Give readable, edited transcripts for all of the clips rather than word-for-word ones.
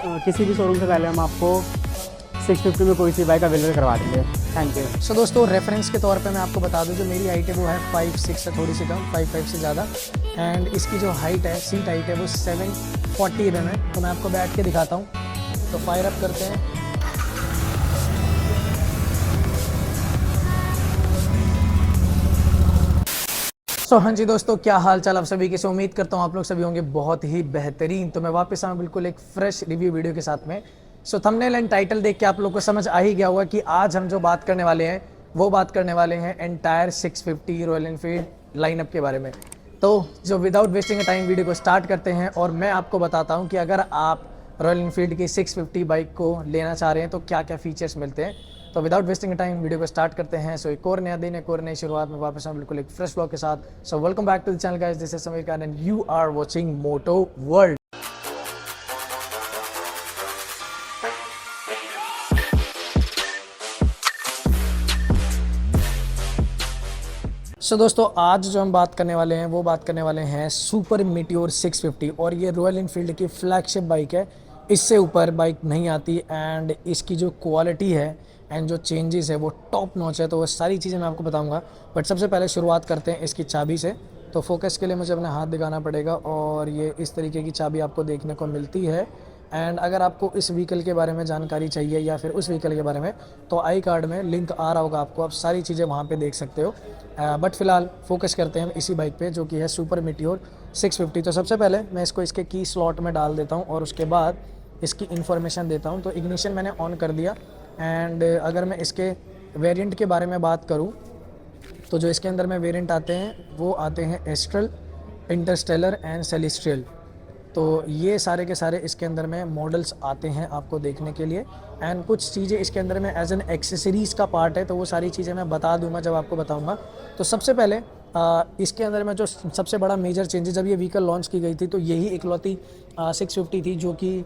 किसी भी शोरूम से पहले हम आपको 650 में कोई सी बाइक अवेलेबल करवा देंगे। Thank you. सो दोस्तों, रेफरेंस के तौर पे मैं आपको बता दूं, जो मेरी हाइट है वो है 5'6" से थोड़ी सी कम, 5'5" से ज़्यादा। एंड इसकी जो हाइट है, सीट हाइट है, वो 740 mm है। तो मैं आपको बैठ के दिखाता हूँ। तो फायर अप करते हैं। हाँ जी दोस्तों, क्या हाल चाल आप सभी के। से उम्मीद करता हूँ आप लोग सभी होंगे बहुत ही बेहतरीन। तो मैं वापस आऊँ बिल्कुल एक फ्रेश रिव्यू वीडियो के साथ में। थंबनेल एंड टाइटल देख के आप लोग को समझ आ ही गया होगा कि आज हम जो बात करने वाले हैं वो बात करने वाले हैं एंटायर 650 रॉयल एनफील्ड लाइनअप के बारे में। तो जो विदाउट वेस्टिंग टाइम वीडियो को स्टार्ट करते हैं और मैं आपको बताता हूँ कि अगर आप रॉयल एनफील्ड की 650 बाइक को लेना चाह रहे हैं तो क्या क्या फीचर्स मिलते हैं। तो विदाउट वेस्टिंग टाइम वीडियो को स्टार्ट करते हैं। सो एक और नया दिन, एक और नई शुरुआत में वापस हम बिल्कुल एक फ्रेश ब्लॉग के साथ। So welcome back to the channel guys, this is Sameer Khan and you are watching moto world. दोस्तों, आज जो हम बात करने वाले हैं वो बात करने वाले हैं सुपर मीटियोर 650। और ये रॉयल एनफील्ड की फ्लैगशिप बाइक है। इससे ऊपर बाइक नहीं आती। एंड इसकी जो क्वालिटी है एंड जो चेंजेस है वो टॉप नॉच है। तो वो सारी चीज़ें मैं आपको बताऊंगा। बट सबसे पहले शुरुआत करते हैं इसकी चाबी से। तो फोकस के लिए मुझे अपना हाथ दिखाना पड़ेगा और ये इस तरीके की चाबी आपको देखने को मिलती है। एंड अगर आपको इस व्हीकल के बारे में जानकारी चाहिए या फिर उस व्हीकल के बारे में, तो आई कार्ड में लिंक आ रहा होगा आपको, आप सारी चीज़ें वहाँ पे देख सकते हो। बट फिलहाल फोकस करते हैं इसी बाइक पे जो कि है सुपर मीटियोर 650। तो सबसे पहले मैं इसको इसके की स्लॉट में डाल देता हूँ और उसके बाद इसकी इन्फॉर्मेशन देता हूँ। तो इग्निशन मैंने ऑन कर दिया। एंड अगर मैं इसके वेरिएंट के बारे में बात करूँ तो जो इसके अंदर में वेरिएंट आते हैं वो आते हैं एस्ट्रल, इंटरस्टेलर एंड सेलेस्टियल। तो ये सारे के सारे इसके अंदर में मॉडल्स आते हैं आपको देखने के लिए। एंड कुछ चीज़ें इसके अंदर में एज एन एक्सेसरीज़ का पार्ट है, तो वो सारी चीज़ें मैं बता दूंगा जब आपको बताऊंगा। तो सबसे पहले इसके अंदर में जो सबसे बड़ा मेजर चेंजेस, जब ये व्हीकल लॉन्च की गई थी तो यही इकलौती 650 थी जो कि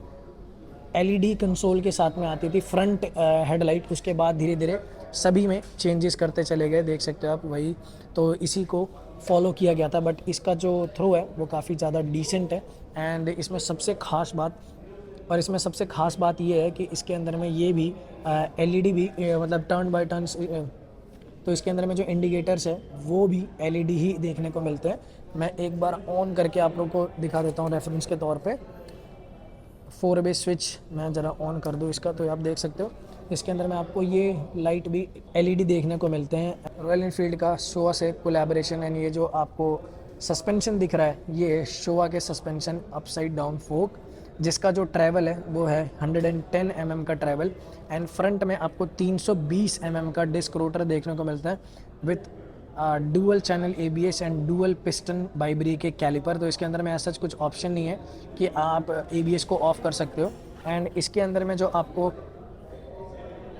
एलईडी कंसोल के साथ में आती थी, फ्रंट हेडलाइट। उसके बाद धीरे धीरे सभी में चेंजेस करते चले गए, देख सकते हो आप वही। तो इसी को फॉलो किया गया था। बट इसका जो थ्रो है वो काफ़ी ज़्यादा डिसेंट है। एंड इसमें सबसे ख़ास बात ये है कि इसके अंदर में ये भी एलईडी भी मतलब टर्न बाय टर्न। तो इसके अंदर में जो इंडिकेटर्स है वो भी एलईडी ही देखने को मिलते हैं। मैं एक बार ऑन करके आप लोग को दिखा देता हूँ रेफरेंस के तौर पे। 4 वे स्विच मैं ज़रा ऑन कर दूँ इसका, तो आप देख सकते हो इसके अंदर में आपको ये लाइट भी एलईडी देखने को मिलते हैं। रॉयल एनफील्ड का शोवा से कोलैबोरेशन। एंड ये जो आपको सस्पेंशन दिख रहा है ये शोवा के सस्पेंशन अपसाइड डाउन फोक, जिसका जो ट्रैवल है वो है 110 mm का ट्रैवल। एंड फ्रंट में आपको 320 mm का डिस्क रोटर देखने को मिलता है with dual channel ABS and dual piston ByBre के कैलिपर। तो इसके अंदर में ऐसा कुछ ऑप्शन नहीं है कि आप एबीएस को ऑफ कर सकते हो। एंड इसके अंदर में जो आपको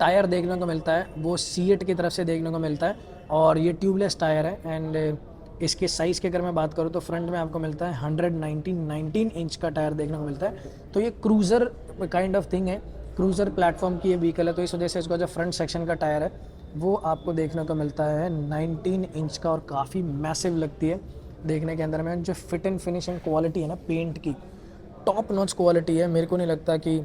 टायर देखने को मिलता है वो सीएट की तरफ से देखने को मिलता है और ये ट्यूबलेस टायर है। एंड इसके साइज़ की अगर मैं बात करूँ तो फ्रंट में आपको मिलता है 19 इंच का टायर देखने को मिलता है। तो ये क्रूज़र काइंड ऑफ थिंग है, क्रूज़र प्लेटफॉर्म की ये व्हीकल है। तो इस वजह से इसका जो फ्रंट सेक्शन का टायर है वो आपको देखने को मिलता है 19 इंच का और काफ़ी मैसिव लगती है देखने के अंदर में। जो फिट एंड फिनिशिंग क्वालिटी है ना पेंट की, टॉप नॉच क्वालिटी है। मेरे को नहीं लगता कि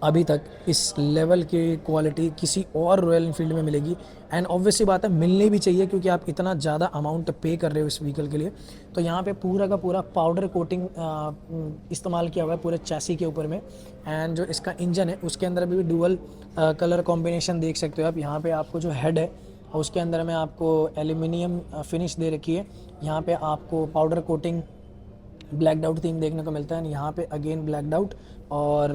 अभी तक इस लेवल की क्वालिटी किसी और रॉयल एनफील्ड में मिलेगी। एंड ऑब्वियसली बात है मिलनी भी चाहिए क्योंकि आप इतना ज़्यादा अमाउंट पे कर रहे हो इस व्हीकल के लिए। तो यहाँ पे पूरा का पूरा पाउडर कोटिंग इस्तेमाल किया हुआ है पूरे चैसी के ऊपर में। एंड जो इसका इंजन है उसके अंदर भी डुअल कलर कॉम्बिनेशन देख सकते हो आप। यहाँ पे आपको जो हेड है उसके अंदर में आपको एल्यूमिनियम फिनिश दे रखी है। यहाँ पे आपको powder coating black out theme देखने को मिलता है। यहाँ पे अगेन ब्लैक आउट और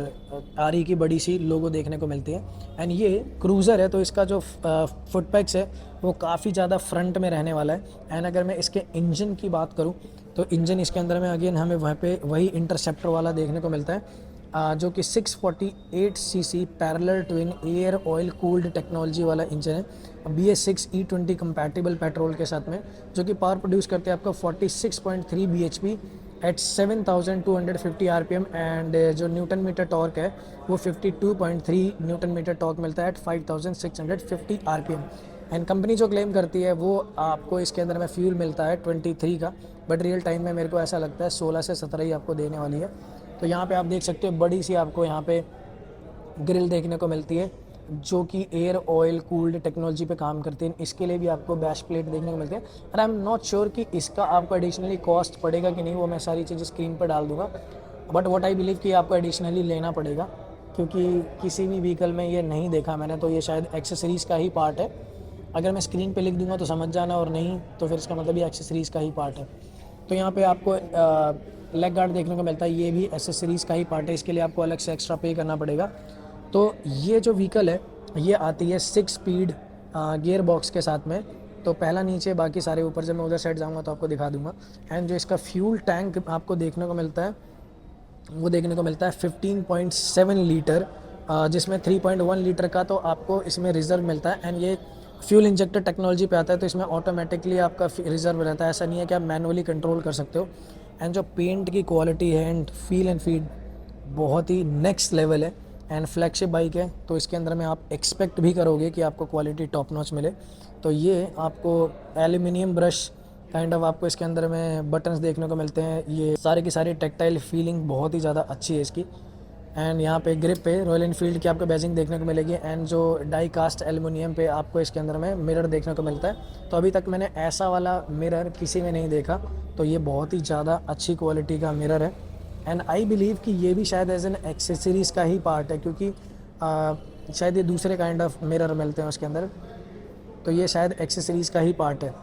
आरी की बड़ी सी लोगो देखने को मिलती है। एंड ये क्रूज़र है तो इसका जो फुट पैक्स है वो काफ़ी ज़्यादा फ्रंट में रहने वाला है। एंड अगर मैं इसके इंजन की बात करूँ तो इंजन इसके अंदर में अगेन हमें वहाँ पे वही इंटरसेप्टर वाला देखने को मिलता है जो कि 648 CC parallel twin air oil cooled technology वाला इंजन है BS6 E20 कंपैटिबल पेट्रोल के साथ में, जो कि पावर प्रोड्यूस करते हैं आपका 46.3 bhp एट 7250 RPM। एंड जो न्यूटन मीटर टॉर्क है वो 52.3 न्यूटन मीटर टॉर्क मिलता है एट 5650 RPM। एंड कंपनी जो क्लेम करती है वो आपको इसके अंदर में फ्यूल मिलता है 23 का, बट रियल टाइम में मेरे को ऐसा लगता है 16 से 17 ही आपको देने वाली है। तो यहाँ पे आप देख सकते हो बड़ी सी आपको यहाँ पे ग्रिल देखने को मिलती है जो कि एयर ऑयल कूल्ड टेक्नोलॉजी पे काम करती है। इसके लिए भी आपको बैश प्लेट देखने को मिलती है। और आई एम नॉट श्योर कि इसका आपको एडिशनली कॉस्ट पड़ेगा कि नहीं, वो मैं सारी चीज़ें स्क्रीन पर डाल दूंगा। बट व्हाट आई बिलीव कि आपको एडिशनली लेना पड़ेगा, क्योंकि किसी भी व्हीकल में ये नहीं देखा मैंने, तो ये शायद एक्सेसरीज़ का ही पार्ट है। अगर मैं स्क्रीन पे लिख दूंगा तो समझ जाना, और नहीं तो फिर इसका मतलब ये एक्सेसरीज़ का ही पार्ट है। तो यहाँ पे आपको लेग गार्ड देखने को मिलता है, ये भी एक्सेसरीज़ का ही पार्ट है, इसके लिए आपको अलग से एक्स्ट्रा पे करना पड़ेगा। तो ये जो व्हीकल है ये आती है 6 स्पीड गियर बॉक्स के साथ में। तो पहला नीचे, बाकी सारे ऊपर। जब मैं उधर साइड जाऊँगा तो आपको दिखा दूँगा। एंड जो इसका फ्यूल टैंक आपको देखने को मिलता है वो देखने को मिलता है 15.7 लीटर, जिसमें 3.1 लीटर का तो आपको इसमें रिज़र्व मिलता है। एंड ये फ्यूल इंजेक्टर टेक्नोलॉजी पे आता है, तो इसमें ऑटोमेटिकली आपका रिज़र्व रहता है, ऐसा नहीं है कि आप मैनुअली कंट्रोल कर सकते हो। एंड जो पेंट की क्वालिटी है एंड फील एंड फीड बहुत ही नेक्स्ट लेवल है। एंड फ्लैगशिप बाइक है, तो इसके अंदर में आप एक्सपेक्ट भी करोगे कि आपको क्वालिटी टॉप नॉच मिले। तो ये आपको एल्यूमिनियम ब्रश काइंड ऑफ आपको इसके अंदर में बटन्स देखने को मिलते हैं। ये सारे की सारी टेक्टाइल फीलिंग बहुत ही ज़्यादा अच्छी है इसकी। एंड यहाँ पे ग्रिप पे रॉयल एनफील्ड की आपको बैजिंग देखने को मिलेगी। एंड जो डाई कास्ट एल्युमिनियम पे आपको इसके अंदर में मिरर देखने को मिलता है। तो अभी तक मैंने ऐसा वाला मिरर किसी में नहीं देखा, तो ये बहुत ही ज़्यादा अच्छी क्वालिटी का मिरर है। एंड आई बिलीव कि ये भी शायद एज एन एक्सेसरीज़ का ही पार्ट है, क्योंकि शायद ये दूसरे काइंड ऑफ मिरर मिलते हैं उसके अंदर, तो ये शायद एक्सेसरीज़ का ही पार्ट है।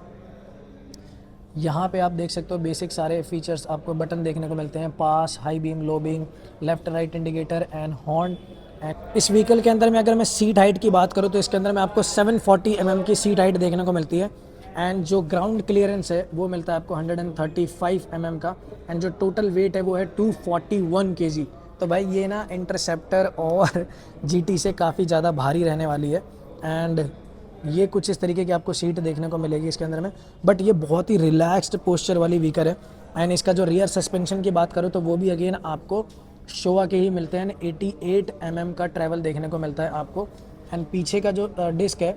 यहाँ पे आप देख सकते हो बेसिक सारे फीचर्स आपको बटन देखने को मिलते हैं, pass, high beam, low beam, left right indicator and horn. इस व्हीकल के अंदर में अगर मैं सीट हाइट की बात करूँ तो इसके अंदर में आपको 740 mm की सीट हाइट देखने को मिलती है। एंड जो ग्राउंड क्लियरेंस है वो मिलता है आपको 135 mm का। एंड जो टोटल वेट है वो है 241 kg। तो भाई ये ना इंटरसेप्टर और GT से काफ़ी ज़्यादा भारी रहने वाली है। एंड ये कुछ इस तरीके की आपको सीट देखने को मिलेगी इसके अंदर में। बट ये बहुत ही रिलैक्स्ड पोस्चर वाली व्हीकल है। एंड इसका जो रियर सस्पेंशन की बात करूँ तो वो भी अगेन आपको शोवा के ही मिलते हैं। 88 mm का ट्रैवल देखने को मिलता है आपको। एंड पीछे का जो डिस्क है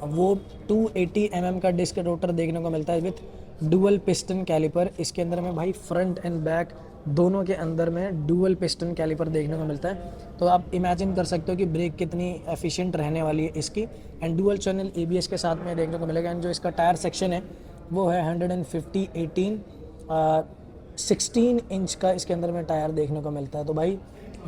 वो 280 mm का डिस्क रोटर देखने को मिलता है विथ डुअल पिस्टन कैलिपर। इसके अंदर में भाई फ्रंट एंड बैक दोनों के अंदर में डुअल पिस्टन कैलिपर देखने को मिलता है। तो आप इमेजिन कर सकते हो कि ब्रेक कितनी एफिशिएंट रहने वाली है इसकी। एंड डुअल चैनल ABS के साथ में देखने को मिलेगा। एंड जो इसका टायर सेक्शन है वो है 16 इंच का इसके अंदर में टायर देखने को मिलता है। तो भाई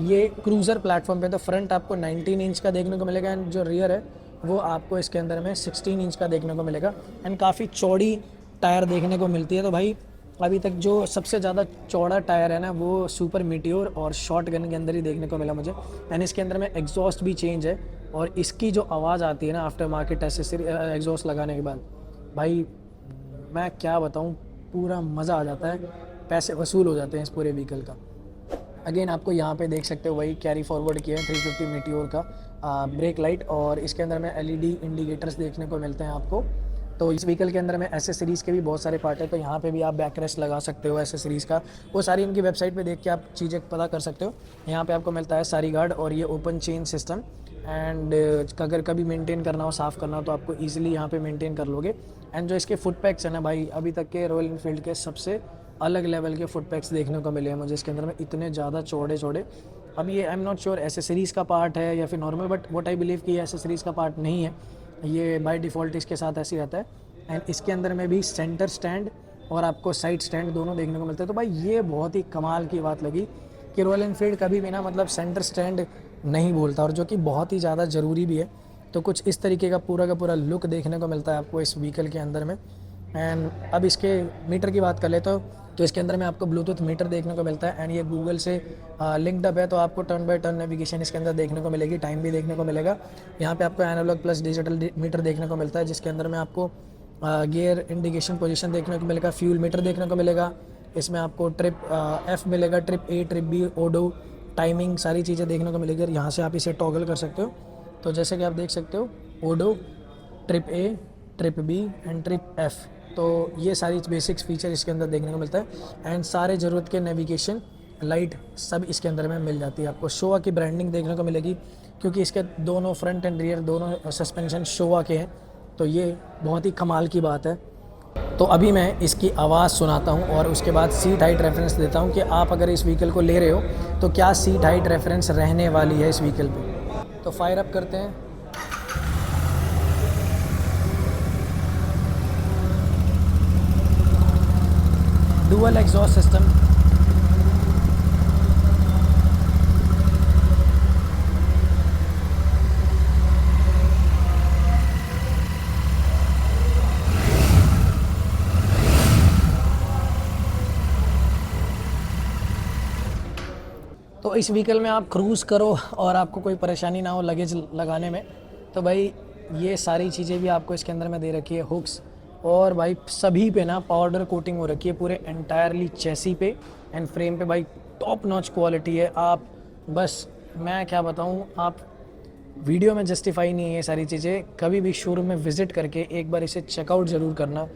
ये क्रूज़र प्लेटफॉर्म पे तो फ्रंट आपको 19 इंच का देखने को मिलेगा। एंड जो रियर है वो आपको इसके अंदर में 16 इंच का देखने को मिलेगा। एंड काफ़ी चौड़ी टायर देखने को मिलती है। तो भाई अभी तक जो सबसे ज़्यादा चौड़ा टायर है ना वो सुपर मीटियोर और शॉर्ट गन के अंदर ही देखने को मिला मुझे। एंड इसके अंदर में एग्जॉस्ट भी चेंज है, और इसकी जो आवाज़ आती है ना आफ्टर मार्केट एसेसरी एग्जॉस्ट लगाने के बाद, भाई मैं क्या बताऊँ, पूरा मज़ा आ जाता है, पैसे वसूल हो जाते हैं इस पूरे व्हीकल का। अगेन आपको यहाँ पे देख सकते हो वही कैरी फॉरवर्ड किया है 350 मीटियोर का ब्रेक लाइट, और इसके अंदर में LED इंडिकेटर्स देखने को मिलते हैं आपको। तो इस व्हीकल के अंदर में एसेसरीज़ के भी बहुत सारे पार्ट है। तो यहाँ पे भी आप बैक रेस्ट लगा सकते हो एसेसरीज़ का, वो सारी इनकी वेबसाइट पे देख के आप चीज़ें पता कर सकते हो। यहाँ पे आपको मिलता है सारी गार्ड और ये ओपन चेन सिस्टम। एंड अगर कभी मेंटेन करना हो, साफ़ करना हो, तो आपको ईजिली यहाँ पे मेंटेन कर लोगे। एंड जो इसके फुट पैक्स हैं ना भाई, अभी तक के रॉयल एनफील्ड के सबसे अलग लेवल के फुट पैक्स देखने को मिले हैं मुझे इसके अंदर में, इतने ज़्यादा चौड़े चौड़े। अब ये I am not sure accessories का पार्ट है या फिर normal, but what I believe कि ये एसेसरीज़ का पार्ट नहीं है, ये बाय डिफ़ॉल्ट इसके साथ ऐसे ही रहता है। एंड इसके अंदर में भी सेंटर स्टैंड और आपको साइड स्टैंड दोनों देखने को मिलते हैं। तो भाई ये बहुत ही कमाल की बात लगी कि रॉयल एनफील्ड कभी भी ना मतलब सेंटर स्टैंड नहीं बोलता, और जो कि बहुत ही ज़्यादा ज़रूरी भी है। तो कुछ इस तरीके का पूरा लुक देखने को मिलता है आपको इस व्हीकल के अंदर में। एंड अब इसके मीटर की बात कर ले तो इसके अंदर में आपको ब्लूटूथ मीटर देखने को मिलता है। एंड ये गूगल से लिंक्ड अप है, तो आपको टर्न बाय टर्न नेविगेशन इसके अंदर देखने को मिलेगी, टाइम भी देखने को मिलेगा। यहाँ पे आपको एनालॉग प्लस डिजिटल मीटर देखने को मिलता है, जिसके अंदर में आपको गियर इंडिकेशन पोजीशन देखने को मिलेगा, फ्यूल मीटर देखने को मिलेगा। इसमें आपको ट्रिप F मिलेगा, trip A, trip B, odo, timing, सारी चीज़ें देखने को मिलेगी। यहाँ से आप इसे टॉगल कर सकते हो। तो जैसे कि आप देख सकते हो odo, trip A, trip B and trip F। तो ये सारी बेसिक्स फीचर इसके अंदर देखने को मिलता है। एंड सारे ज़रूरत के नेविगेशन लाइट सब इसके अंदर में मिल जाती है। आपको शोवा की ब्रांडिंग देखने को मिलेगी, क्योंकि इसके दोनों फ्रंट एंड रियर दोनों सस्पेंशन शोवा के हैं। तो ये बहुत ही कमाल की बात है। तो अभी मैं इसकी आवाज़ सुनाता हूँ और उसके बाद सीट हाइट रेफरेंस देता हूँ कि आप अगर इस व्हीकल को ले रहे हो तो क्या सीट हाइट रेफरेंस रहने वाली है इस व्हीकल पे। तो फायर अप करते हैं। डुअल एग्जॉस्ट सिस्टम, तो इस व्हीकल में आप क्रूज़ करो और आपको कोई परेशानी ना हो लगेज लगाने में, तो भाई ये सारी चीज़ें भी आपको इसके अंदर में दे रखी है, हुक्स, और भाई सभी पे ना पाउडर कोटिंग हो रखी है पूरे एंटायरली चेसी पे एंड फ्रेम पे। भाई टॉप नॉच क्वालिटी है। आप बस मैं क्या बताऊँ, आप वीडियो में जस्टिफाई नहीं है ये सारी चीज़ें। कभी भी शोरूम में विज़िट करके एक बार इसे चेकआउट ज़रूर करना।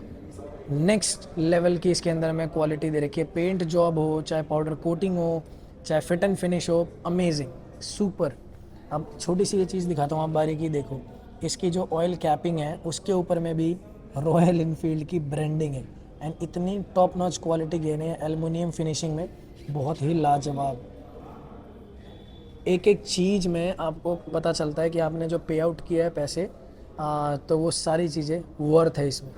नेक्स्ट लेवल की इसके अंदर में क्वालिटी दे रखी है। पेंट जॉब हो, चाहे पाउडर कोटिंग हो, चाहे फिट एंड फिनिश हो, अमेजिंग, सुपर। अब छोटी सी ये चीज़ दिखाता हूँ, आप बारीकी देखो। इसकी जो ऑयल कैपिंग है उसके ऊपर में भी रॉयल इनफील्ड की ब्रांडिंग है एंड इतनी टॉप नॉच क्वालिटी देने हैं एल्युमिनियम फिनिशिंग में, बहुत ही लाजवाब। एक एक चीज़ में आपको पता चलता है कि आपने जो पे आउट किया है पैसे, तो वो सारी चीज़ें वर्थ है इसमें।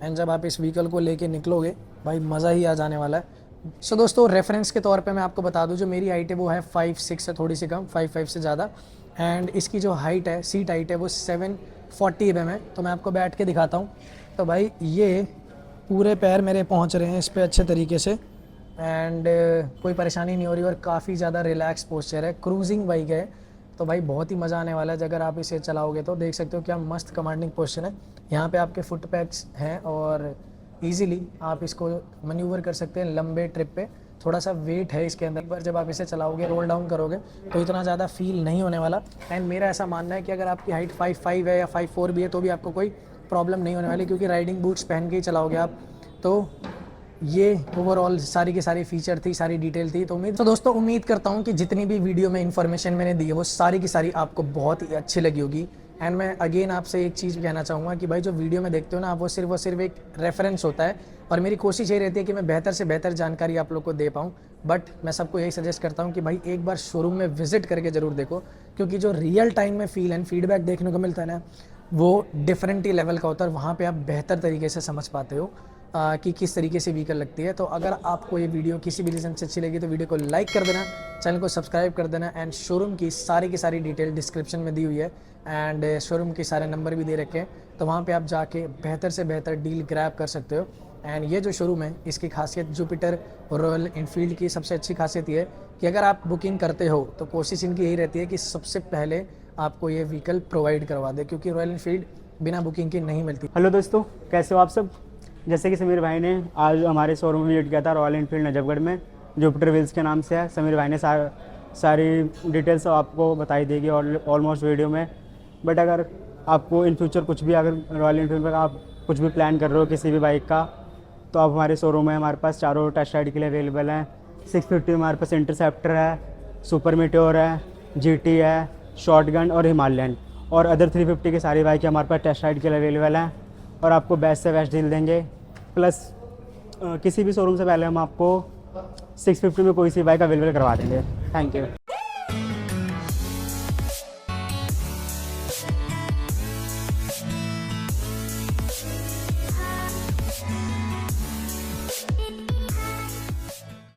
एंड जब आप इस व्हीकल को लेके निकलोगे भाई मज़ा ही आ जाने वाला है। सो दोस्तों, रेफरेंस के तौर पे मैं आपको बता दूं, जो मेरी हाइट है वो है 5'6" से थोड़ी सी कम, 5'5" से ज़्यादा। एंड इसकी जो हाइट है, सीट हाइट है, वो 740 mm है। तो मैं आपको बैठ के दिखाता हूँ। तो भाई ये पूरे पैर मेरे पहुँच रहे हैं इस पर अच्छे तरीके से एंड कोई परेशानी नहीं हो रही और काफ़ी ज़्यादा रिलैक्स पोस्चर है। क्रूजिंग बाइक है तो भाई बहुत ही मज़ा आने वाला है। अगर आप इसे चलाओगे तो देख सकते हो क्या मस्त कमांडिंग पोस्चर है। यहाँ पे आपके फुट पैड्स हैं और इजीली आप इसको मैन्यूवर कर सकते हैं लंबे ट्रिप पे। थोड़ा सा वेट है इसके अंदर, पर जब आप इसे चलाओगे, रोल डाउन करोगे तो इतना ज़्यादा फील नहीं होने वाला। एंड मेरा ऐसा मानना है कि अगर आपकी हाइट 5'5" है या 5'4" भी है तो भी आपको कोई प्रॉब्लम नहीं होने वाली, क्योंकि राइडिंग बूट्स पहन के ही चलाओगे आप। तो ये ओवरऑल सारी की सारी फीचर थी, सारी डिटेल थी। तो दोस्तों उम्मीद करता हूँ कि जितनी भी वीडियो में इन्फॉर्मेशन मैंने दी है वो सारी की सारी आपको बहुत ही अच्छी लगी होगी। एंड मैं अगेन आपसे एक चीज़ कहना चाहूँगा कि भाई जो वीडियो में देखते हो ना आप, वो सिर्फ एक रेफरेंस होता है और मेरी कोशिश ये रहती है कि मैं बेहतर से बेहतर जानकारी आप लोग को दे पाऊँ। बट मैं सबको यही सजेस्ट करता हूँ कि भाई एक बार शोरूम में विजिट करके ज़रूर देखो, क्योंकि जो रियल टाइम में फील एंड फीडबैक देखने को मिलता है ना, वो डिफरेंट ही लेवल का होता है। वहाँ पर आप बेहतर तरीके से समझ पाते हो कि किस तरीके से व्हीकल लगती है। तो अगर आपको ये वीडियो किसी भी रीज़न से अच्छी लगी तो वीडियो को लाइक कर देना, चैनल को सब्सक्राइब कर देना। एंड शोरूम की सारी डिटेल डिस्क्रिप्शन में दी हुई है एंड शोरूम के सारे नंबर भी दे रखे हैं, तो वहाँ पे आप जाके बेहतर से बेहतर डील ग्रैब कर सकते हो। एंड ये जो शोरूम है इसकी खासियत, जुपिटर रॉयल इनफील्ड की सबसे अच्छी खासियत ये है कि अगर आप बुकिंग करते हो तो कोशिश इनकी यही रहती है कि सबसे पहले आपको ये व्हीकल प्रोवाइड करवा दे, क्योंकि रॉयल इनफील्ड बिना बुकिंग के नहीं मिलती। हेलो दोस्तों, कैसे हो आप सब। जैसे कि समीर भाई ने आज हमारे शोरूम में विजिट किया था रॉयल इनफील्ड नजफगढ़ में, जुपिटर व्हील्स के नाम से है। समीर भाई ने सारी डिटेल्स आपको बताई देगी और ऑलमोस्ट वीडियो में। बट अगर आपको इन फ्यूचर कुछ भी, अगर रॉयल इनफील्ड पर आप कुछ भी प्लान कर रहे हो किसी भी बाइक का, तो आप हमारे शोरूम में, हमारे पास चारों टेस्ट राइड के लिए अवेलेबल हैं। 650 हमारे पास इंटरसेप्टर है, सुपर मीटियोर है, GT है, शॉटगन और हिमालयन, और अदर 350 की सारी बाइकें हमारे पास टेस्ट राइड के लिए अवेलेबल हैं और आपको बेस्ट से बेस्ट डील देंगे। प्लस किसी भी शोरूम से पहले हम आपको 650 में कोई सी बाइक अवेलेबल करवा देंगे। Thank you.